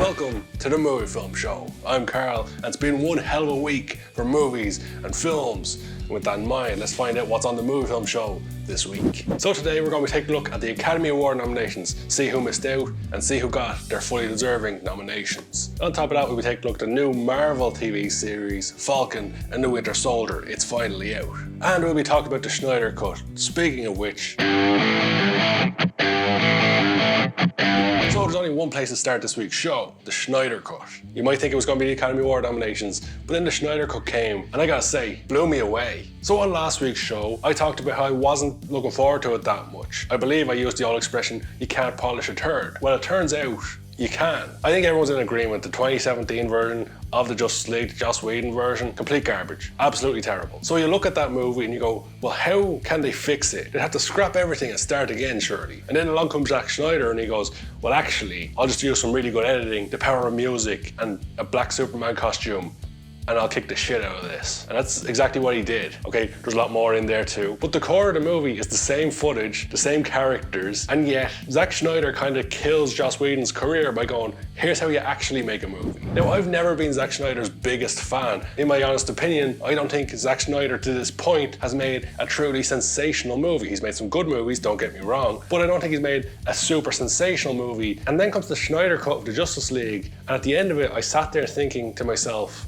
Welcome to the Movie Film Show. I'm Carl, and it's been one hell of a week for movies and films. And with that in mind, let's find out what's on the Movie Film Show this week. So today we're going to take a look at the Academy Award nominations, see who missed out, and see who got their fully deserving nominations. On top of that, we'll be taking a look at the new Marvel TV series, Falcon and the Winter Soldier. It's finally out. And we'll be talking about the Snyder Cut. Speaking of which, so there's only one place to start this week's show, the Snyder Cut. You might think it was going to be the Academy Award nominations, but then the Snyder Cut came, and I gotta say, blew me away. So on last week's show, I talked about how I wasn't looking forward to it that much. I believe I used the old expression, you can't polish a turd. Well, it turns out, you can. I think everyone's in agreement. The 2017 version of the Justice League, the Joss Whedon version, complete garbage. Absolutely terrible. So you look at that movie and you go, well, how can they fix it? They'd have to scrap everything and start again, surely. And then along comes Zack Snyder and he goes, well, actually, I'll just use some really good editing, the power of music, and a black Superman costume, and I'll kick the shit out of this. And that's exactly what he did. Okay, there's a lot more in there too. But the core of the movie is the same footage, the same characters, and yet Zack Snyder kind of kills Joss Whedon's career by going, here's how you actually make a movie. Now, I've never been Zack Snyder's biggest fan. In my honest opinion, I don't think Zack Snyder to this point has made a truly sensational movie. He's made some good movies, don't get me wrong, but I don't think he's made a super sensational movie. And then comes the Snyder Cut of the Justice League, and at the end of it, I sat there thinking to myself,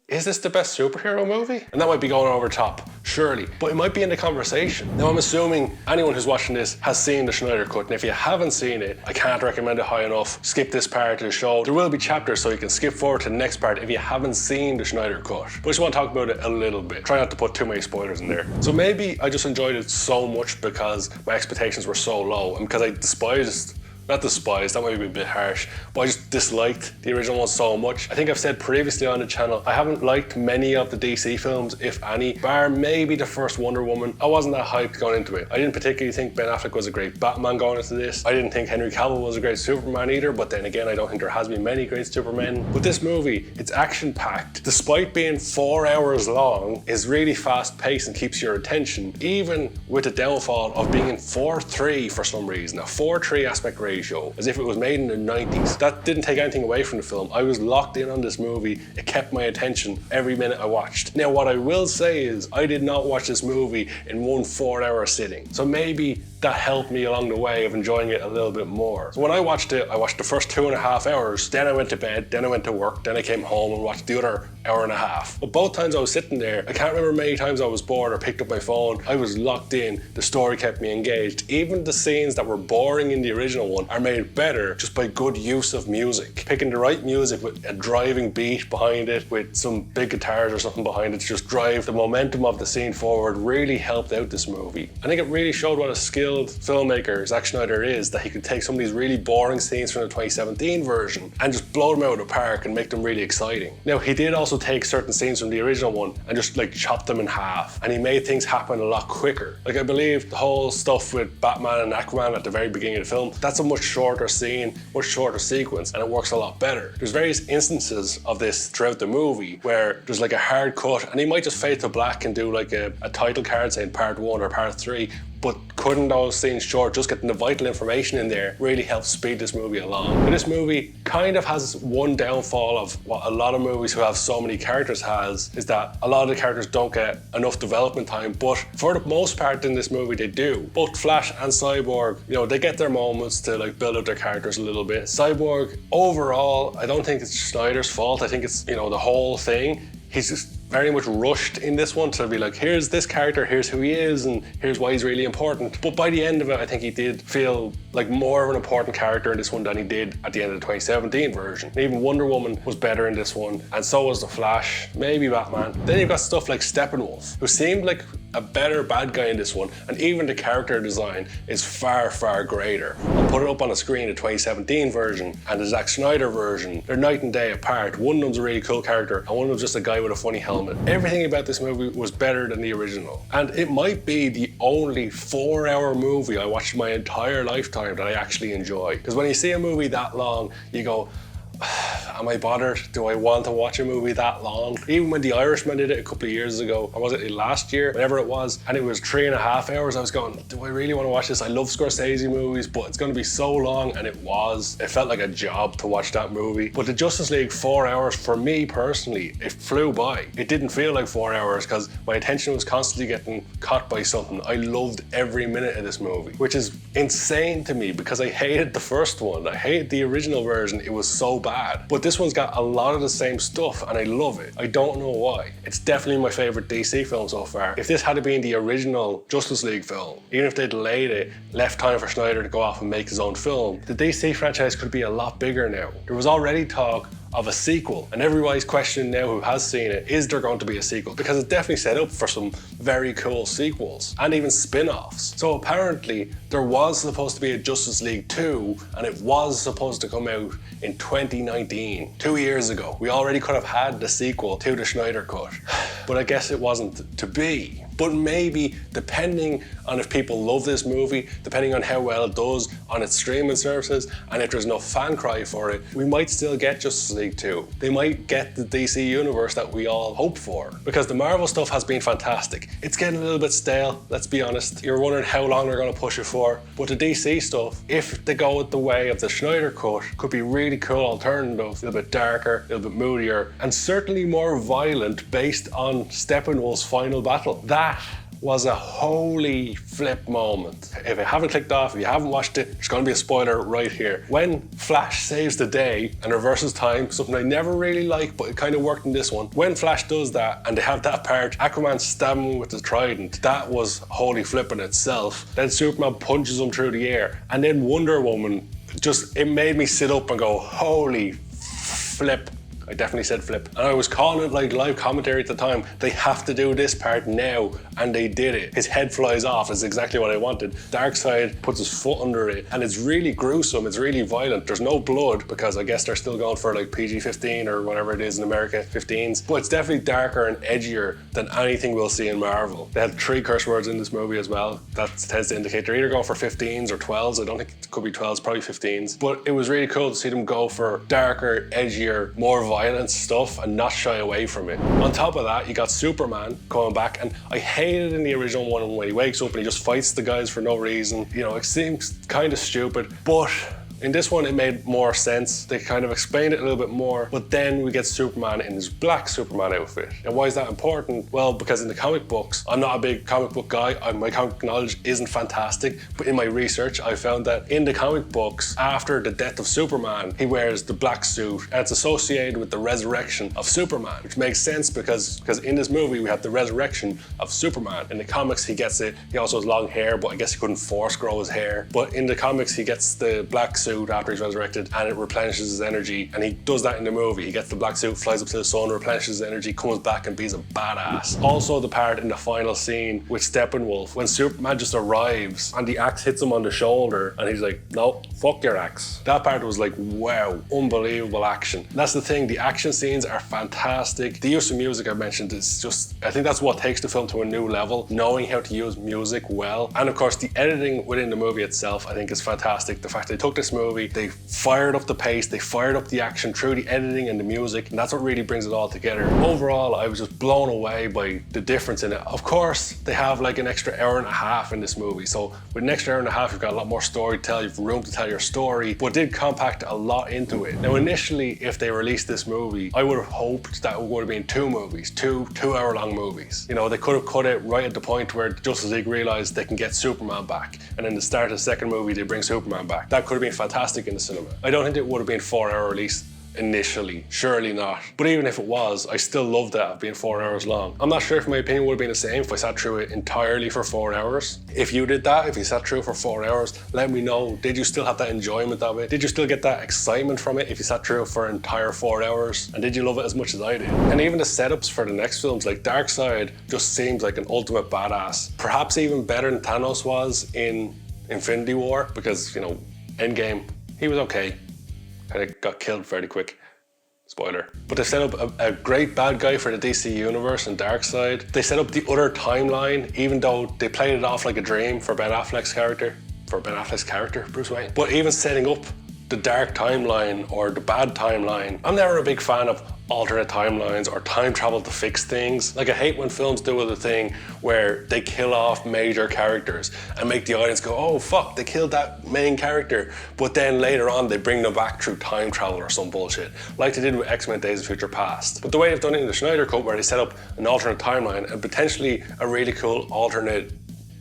is this the best superhero movie? And that might be going over top, surely, but it might be in the conversation. Now, I'm assuming anyone who's watching this has seen the Snyder Cut, and if you haven't seen it, I can't recommend it high enough. Skip this part of the show. There will be chapters, so you can skip forward to the next part if you haven't seen the Snyder Cut. But I just want to talk about it a little bit. Try not to put too many spoilers in there. So maybe I just enjoyed it so much because my expectations were so low, and because I not despised, that might be a bit harsh, but I just disliked the original one so much. I think I've said previously on the channel, I haven't liked many of the DC films, if any, bar maybe the first Wonder Woman. I wasn't that hyped going into it. I didn't particularly think Ben Affleck was a great Batman going into this. I didn't think Henry Cavill was a great Superman either, but then again, I don't think there has been many great Supermen. But this movie, it's action-packed. Despite being 4 hours long, is really fast-paced and keeps your attention, even with the downfall of being in 4:3 for some reason, a 4:3 aspect ratio, as if it was made in the 90s. That didn't take anything away from the film. I was locked in on this movie. It kept my attention every minute I watched. Now, what I will say is I did not watch this movie in one 4-hour sitting. So maybe that helped me along the way of enjoying it a little bit more. So when I watched it, I watched the first 2.5 hours, then I went to bed, then I went to work, then I came home and watched the other 1.5 hours. But both times I was sitting there, I can't remember many times I was bored or picked up my phone. I was locked in. The story kept me engaged. Even the scenes that were boring in the original one are made better just by good use of music. Picking the right music with a driving beat behind it, with some big guitars or something behind it to just drive the momentum of the scene forward really helped out this movie. I think it really showed what a skilled filmmaker Zack Snyder is, that he could take some of these really boring scenes from the 2017 version and just blow them out of the park and make them really exciting. Now, he did also take certain scenes from the original one and just like chop them in half, and he made things happen a lot quicker. Like, I believe the whole stuff with Batman and Aquaman at the very beginning of the film, that's a much shorter scene, much shorter sequence, and it works a lot better. There's various instances of this throughout the movie where there's like a hard cut and he might just fade to black and do like a title card saying part 1 or part 3, but cutting those scenes short, just getting the vital information in there, really helps speed this movie along. But this movie kind of has one downfall of what a lot of movies who have so many characters has, is that a lot of the characters don't get enough development time, but for the most part in this movie they do. Both Flash and Cyborg, you know, they get their moments to like build out their characters a little bit. Cyborg, overall, I don't think it's Snyder's fault. I think it's, you know, the whole thing. He's just very much rushed in this one to be like, here's this character, here's who he is, and here's why he's really important. But by the end of it, I think he did feel like more of an important character in this one than he did at the end of the 2017 version. And even Wonder Woman was better in this one, and so was the Flash, maybe Batman. Then you've got stuff like Steppenwolf, who seemed like a better bad guy in this one, and even the character design is far, far greater. I'll put it up on the screen, the 2017 version and the Zack Snyder version. They're night and day apart. One of them's a really cool character, and one of them's just a guy with a funny helmet. Everything about this movie was better than the original. And it might be the only 4-hour movie I watched my entire lifetime that I actually enjoy. Because when you see a movie that long, you go, Am I bothered? Do I want to watch a movie that long? Even when The Irishman did it a couple of years ago, or was it last year, whatever it was, and it was 3.5 hours, I was going, do I really want to watch this? I love Scorsese movies, but it's going to be so long, and it was. It felt like a job to watch that movie. But the Justice League 4 hours, for me personally, it flew by. It didn't feel like 4 hours because my attention was constantly getting caught by something. I loved every minute of this movie, which is insane to me because I hated the first one. I hated the original version. It was so bad. But this one's got a lot of the same stuff and I love it. I don't know why. It's definitely my favorite DC film so far. If this had been the original Justice League film, even if they delayed it, left time for Snyder to go off and make his own film, the DC franchise could be a lot bigger now. There was already talk of a sequel, and everybody's questioning now who has seen it, is there going to be a sequel? Because it's definitely set up for some very cool sequels and even spin-offs. So apparently there was supposed to be a Justice League 2 and it was supposed to come out in 2019, 2 years ago. We already could have had the sequel to the Snyder Cut, but I guess it wasn't to be. But maybe, depending on if people love this movie, depending on how well it does on its streaming services, and if there's no fan cry for it, we might still get Justice League 2. They might get the DC universe that we all hope for. Because the Marvel stuff has been fantastic. It's getting a little bit stale, let's be honest. You're wondering how long they're gonna push it for. But the DC stuff, if they go with the way of the Snyder Cut, could be really cool alternative, a little bit darker, a little bit moodier, and certainly more violent based on Steppenwolf's final battle. That was a holy flip moment. If you haven't clicked off, if you haven't watched it, there's going to be a spoiler right here. When Flash saves the day and reverses time, something I never really liked, but it kind of worked in this one. When Flash does that and they have that part, Aquaman stabbing him with the trident, that was holy flip in itself. Then Superman punches him through the air, and then Wonder Woman, it made me sit up and go, holy flip. I definitely said flip. And I was calling it like live commentary at the time. They have to do this part now, and they did it. His head flies off, is exactly what I wanted. Darkseid puts his foot under it, and it's really gruesome, it's really violent. There's no blood, because I guess they're still going for like PG-15 or whatever it is in America, 15s. But it's definitely darker and edgier than anything we'll see in Marvel. They had 3 curse words in this movie as well. That tends to indicate they're either going for 15s or 12s. I don't think it could be 12s, probably 15s. But it was really cool to see them go for darker, edgier, more violent stuff and not shy away from it. On top of that, you got Superman coming back, and I hated in the original one when he wakes up and he just fights the guys for no reason. You know, it seems kind of stupid, but in this one, it made more sense. They kind of explained it a little bit more, but then we get Superman in his black Superman outfit. And why is that important? Well, because in the comic books, I'm not a big comic book guy. My comic book knowledge isn't fantastic, but in my research, I found that in the comic books, after the death of Superman, he wears the black suit, and it's associated with the resurrection of Superman, which makes sense because in this movie, we have the resurrection of Superman. In the comics, he gets it. He also has long hair, but I guess he couldn't force grow his hair. But in the comics, he gets the black suit after he's resurrected, and it replenishes his energy, and he does that in the movie. He gets the black suit, flies up to the sun, replenishes his energy, comes back and be's a badass. Also the part in the final scene with Steppenwolf, when Superman just arrives and the axe hits him on the shoulder and he's like, no, fuck your axe. That part was like, wow, unbelievable action. And that's the thing, the action scenes are fantastic. The use of music I mentioned is just, I think that's what takes the film to a new level, knowing how to use music well. And of course the editing within the movie itself I think is fantastic. The fact they took this movie, they fired up the pace, they fired up the action through the editing and the music, and that's what really brings it all together. Overall, I was just blown away by the difference in it. Of course, they have like an extra hour and a half in this movie, so with an extra hour and a half, you've got a lot more story to tell, you've room to tell your story, but did compact a lot into it. Now, initially, if they released this movie, I would have hoped that it would have been 2 movies, two hour-long movies. You know, they could have cut it right at the point where Justice League realized they can get Superman back, and in the start of the second movie, they bring Superman back. That could have been fantastic in the cinema. I don't think it would have been 4-hour release initially, surely not. But even if it was, I still loved that being 4 hours long. I'm not sure if my opinion would have been the same if I sat through it entirely for 4 hours. If you did that, if you sat through it for 4 hours, let me know. Did you still have that enjoyment of it? Did you still get that excitement from it if you sat through it for an entire 4 hours? And did you love it as much as I did? And even the setups for the next films, like Darkseid just seems like an ultimate badass. Perhaps even better than Thanos was in Infinity War, because, you know, Endgame, he was okay. Kind of got killed fairly quick. Spoiler. But they set up a great bad guy for the DC universe in Darkseid. They set up the other timeline, even though they played it off like a dream for Ben Affleck's character, Bruce Wayne. But even setting up the dark timeline or the bad timeline. I'm never a big fan of alternate timelines or time travel to fix things. Like, I hate when films do the thing where they kill off major characters and make the audience go, oh fuck, they killed that main character, but then later on they bring them back through time travel or some bullshit, like they did with X-Men Days of Future Past. But the way they've done it in the Snyder Cut, where they set up an alternate timeline and potentially a really cool alternate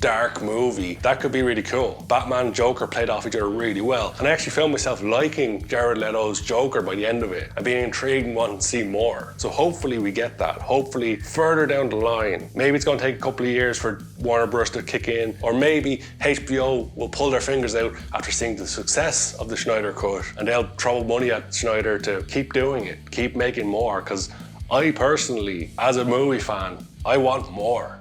dark movie, that could be really cool. Batman and Joker played off each other really well, and I actually found myself liking Jared Leto's Joker by the end of it and being intrigued and wanting to see more. So hopefully we get that. Hopefully further down the line, maybe it's going to take a couple of years for Warner Bros. To kick in, or maybe HBO will pull their fingers out after seeing the success of the Snyder Cut and they'll throw money at Snyder to keep doing it, keep making more, because I personally, as a movie fan, I want more.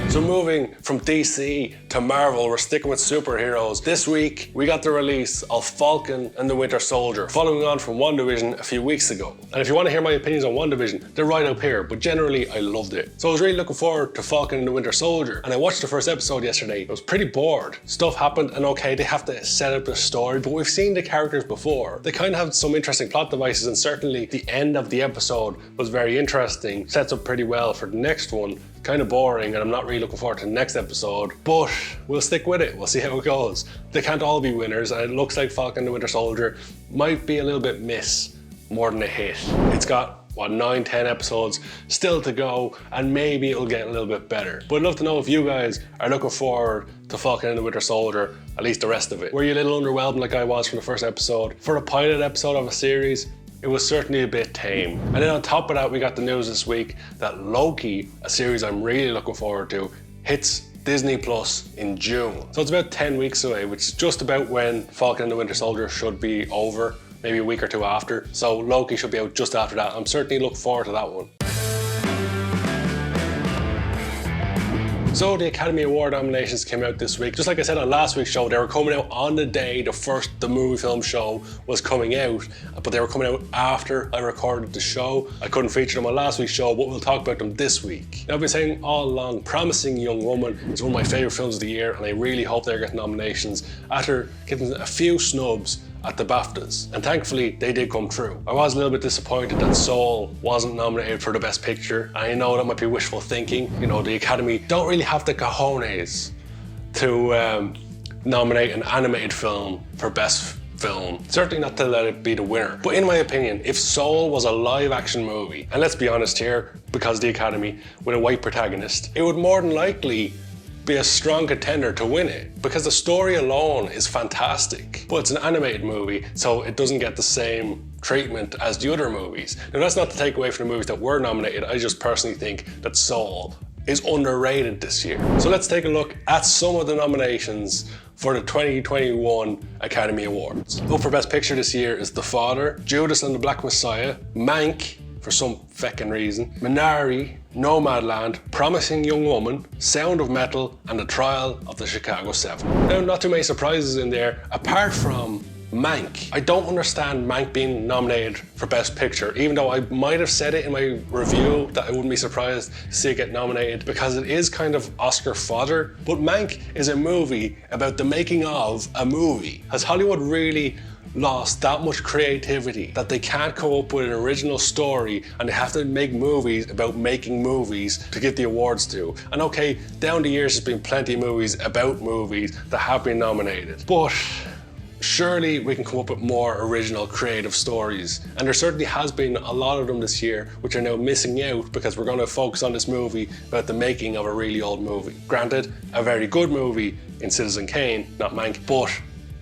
So moving from DC to Marvel, we're sticking with superheroes. This week, we got the release of Falcon and the Winter Soldier, following on from WandaVision a few weeks ago. And if you want to hear my opinions on WandaVision, they're right up here, but generally I loved it. So I was really looking forward to Falcon and the Winter Soldier, and I watched the first episode yesterday. I was pretty bored. Stuff happened, and okay, they have to set up the story, but we've seen the characters before. They kind of have some interesting plot devices, and certainly the end of the episode was very interesting. Sets up pretty well for the next one. Kind of boring, and I'm not really looking forward to the next episode, but we'll stick with it. We'll see how it goes. They can't all be winners, and it looks like Falcon and the Winter Soldier might be a little bit miss more than a hit. It's got, what, 9-10 episodes still to go, and maybe it'll get a little bit better. But I'd love to know if you guys are looking forward to Falcon and the Winter Soldier, at least the rest of it. Were you a little underwhelmed like I was from the first episode? For a pilot episode of a series, it was certainly a bit tame. And then on top of that, we got the news this week that Loki, a series I'm really looking forward to, hits Disney Plus in June. So it's about 10 weeks away, which is just about when Falcon and the Winter Soldier should be over, maybe a week or two after. So Loki should be out just after that. I'm certainly looking forward to that one. So the Academy Award nominations came out this week. Just like I said on last week's show, they were coming out on the day the movie film show was coming out, but they were coming out after I recorded the show. I couldn't feature them on last week's show, but we'll talk about them this week. Now, I've been saying all along, Promising Young Woman is one of my favorite films of the year, and I really hope they're getting nominations after getting a few snubs at the BAFTAs, and thankfully they did come true. I was a little bit disappointed that Soul wasn't nominated for the Best Picture. I know that might be wishful thinking. You know, the Academy don't really have the cojones to nominate an animated film for Best Film. Certainly not to let it be the winner. But in my opinion, if Soul was a live action movie, and let's be honest here, because the Academy, with a white protagonist, it would more than likely be a strong contender to win it, because the story alone is fantastic. But it's an animated movie, so it doesn't get the same treatment as the other movies. Now, that's not to take away from the movies that were nominated. I just personally think that Soul is underrated this year. So let's take a look at some of the nominations for the 2021 Academy Awards. Up for Best Picture this year is The Father, Judas and the Black Messiah, Mank, for some feckin' reason, Minari, Nomadland, Promising Young Woman, Sound of Metal, and The Trial of the Chicago 7. Now, not too many surprises in there, apart from Mank. I don't understand Mank being nominated for Best Picture, even though I might have said it in my review that I wouldn't be surprised to see it get nominated, because it is kind of Oscar fodder. But Mank is a movie about the making of a movie. Has Hollywood really lost that much creativity that they can't come up with an original story and they have to make movies about making movies to give the awards to? And okay, down the years there's been plenty of movies about movies that have been nominated, but surely we can come up with more original creative stories. And there certainly has been a lot of them this year, which are now missing out because we're going to focus on this movie about the making of a really old movie. Granted, a very good movie in Citizen Kane, not Mank, but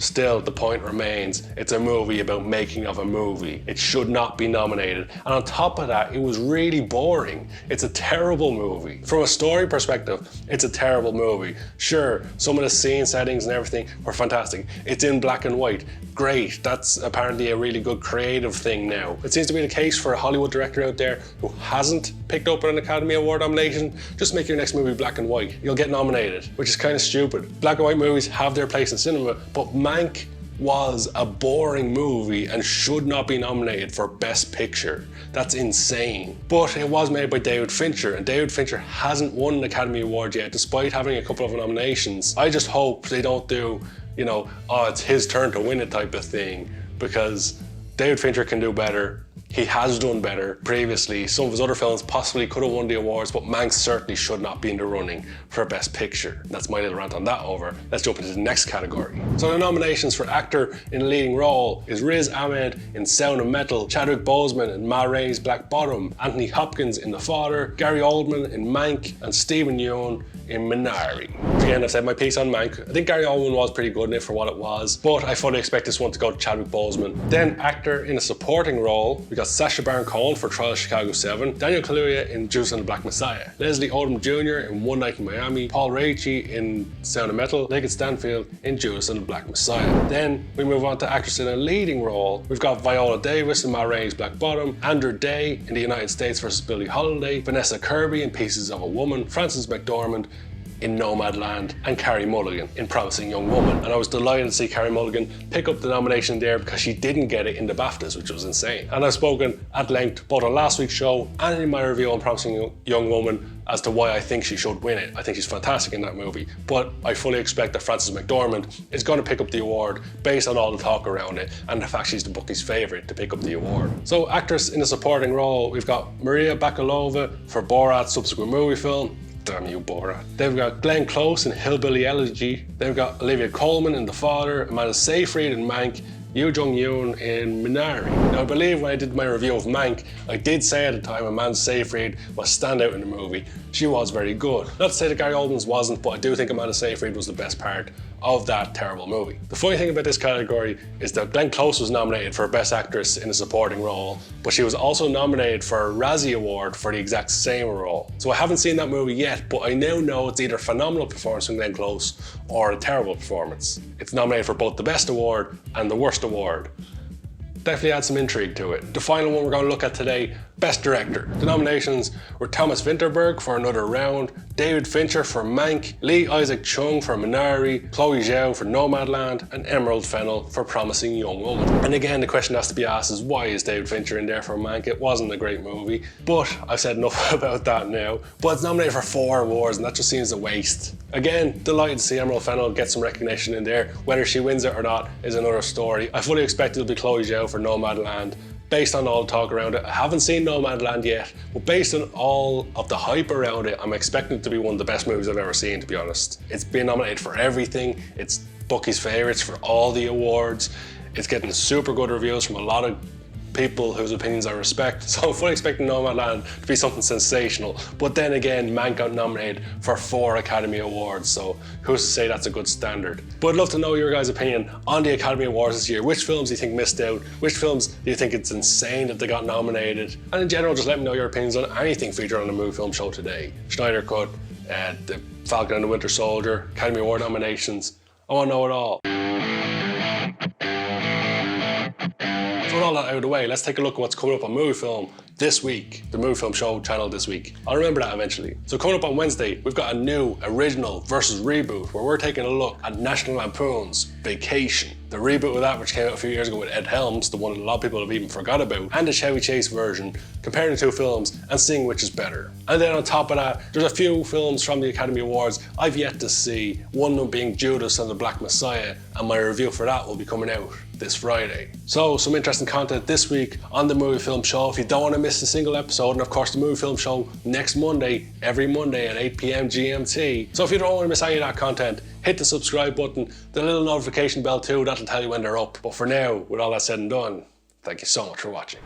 still, the point remains, it's a movie about making of a movie. It should not be nominated. And on top of that, it was really boring. It's a terrible movie. From a story perspective, it's a terrible movie. Sure, some of the scene settings and everything were fantastic. It's in black and white. Great, that's apparently a really good creative thing now. It seems to be the case for a Hollywood director out there who hasn't picked up an Academy Award nomination. Just make your next movie black and white. You'll get nominated, which is kind of stupid. Black and white movies have their place in cinema, but Mank was a boring movie and should not be nominated for Best Picture. That's insane. But it was made by David Fincher, and David Fincher hasn't won an Academy Award yet, despite having a couple of nominations. I just hope they don't do, you know, oh, it's his turn to win it type of thing, because David Fincher can do better. He has done better previously. Some of his other films possibly could have won the awards, but Mank certainly should not be in the running for Best Picture. That's my little rant on that over. Let's jump into the next category. So the nominations for actor in a leading role is Riz Ahmed in Sound of Metal, Chadwick Boseman in Ma Rainey's Black Bottom, Anthony Hopkins in The Father, Gary Oldman in Mank, and Stephen Yeun in Minari. Again, I've said my piece on Mank. I think Gary Oldman was pretty good in it for what it was, but I fully expect this one to go to Chadwick Boseman. Then actor in a supporting role, we got Sacha Baron Cohen for Trial of Chicago 7, Daniel Kaluuya in Judas and the Black Messiah, Leslie Odom Jr. in One Night in Miami, Paul Raci in Sound of Metal, Lakeith Stanfield in Judas and the Black Messiah. Then we move on to actress in a leading role. We've got Viola Davis in Ma Rainey's Black Bottom, Andrew Day in The United States vs. Billie Holiday, Vanessa Kirby in Pieces of a Woman, Frances McDormand in Nomadland, and Carey Mulligan in Promising Young Woman. And I was delighted to see Carey Mulligan pick up the nomination there because she didn't get it in the BAFTAs, which was insane. And I've spoken at length both on last week's show and in my review on Promising Young Woman as to why I think she should win it. I think she's fantastic in that movie, but I fully expect that Frances McDormand is going to pick up the award based on all the talk around it and the fact she's the bookies' favourite to pick up the award. So actress in a supporting role, we've got Maria Bakalova for Borat's subsequent movie film. Damn you, Borat. Then we've got Glenn Close in Hillbilly Elegy. Then we've got Olivia Colman in The Father, Amanda Seyfried in Mank, Yoo Jung-yoon in Minari. Now I believe when I did my review of Mank, I did say at the time Amanda Seyfried was standout in the movie. She was very good. Not to say that Gary Oldman's wasn't, but I do think Amanda Seyfried was the best part of that terrible movie. The funny thing about this category is that Glenn Close was nominated for Best Actress in a Supporting Role, but she was also nominated for a Razzie Award for the exact same role. So I haven't seen that movie yet, but I now know it's either a phenomenal performance from Glenn Close or a terrible performance. It's nominated for both the Best Award and the Worst Award. Definitely adds some intrigue to it. The final one we're going to look at today, Best Director. The nominations were Thomas Vinterberg for Another Round, David Fincher for Mank, Lee Isaac Chung for Minari, Chloe Zhao for Nomadland, and Emerald Fennell for Promising Young Woman. And again, the question has to be asked is, why is David Fincher in there for Mank? It wasn't a great movie, but I've said enough about that now. But it's nominated for 4 awards, and that just seems a waste. Again, delighted to see Emerald Fennell get some recognition in there. Whether she wins it or not is another story. I fully expect it'll be Chloe Zhao for Nomadland, based on all the talk around it. I haven't seen Nomadland yet, but based on all of the hype around it, I'm expecting it to be one of the best movies I've ever seen, to be honest. It's been nominated for everything. It's Bucky's favourites for all the awards. It's getting super good reviews from a lot of people whose opinions I respect. So I'm fully expecting Nomadland to be something sensational. But then again, Mank got nominated for 4 Academy Awards, so who's to say that's a good standard? But I'd love to know your guys' opinion on the Academy Awards this year. Which films do you think missed out? Which films do you think it's insane that they got nominated? And in general, just let me know your opinions on anything featured on the Movie Film Show today. SNYDER CUT, the Falcon and the Winter Soldier, Academy Award nominations. I want to know it all. So with all that out of the way, let's take a look at what's coming up on Movie Film this week, the Movie Film Show channel this week. I'll remember that eventually. So coming up on Wednesday, we've got a new original versus reboot where we're taking a look at National Lampoon's Vacation. The reboot of that, which came out a few years ago with Ed Helms, the one that a lot of people have even forgot about, and the Chevy Chase version, comparing the 2 films and seeing which is better. And then on top of that, there's a few films from the Academy Awards I've yet to see, one of them being Judas and the Black Messiah, and my review for that will be coming out this Friday. So some interesting content this week on the Movie Film Show. If you don't want to miss a single episode, and of course the Movie Film Show next Monday, every Monday at 8 PM GMT. So if you don't want to miss any of that content, hit the subscribe button, the little notification bell too, that'll tell you when they're up. But for now, with all that said and done, thank you so much for watching.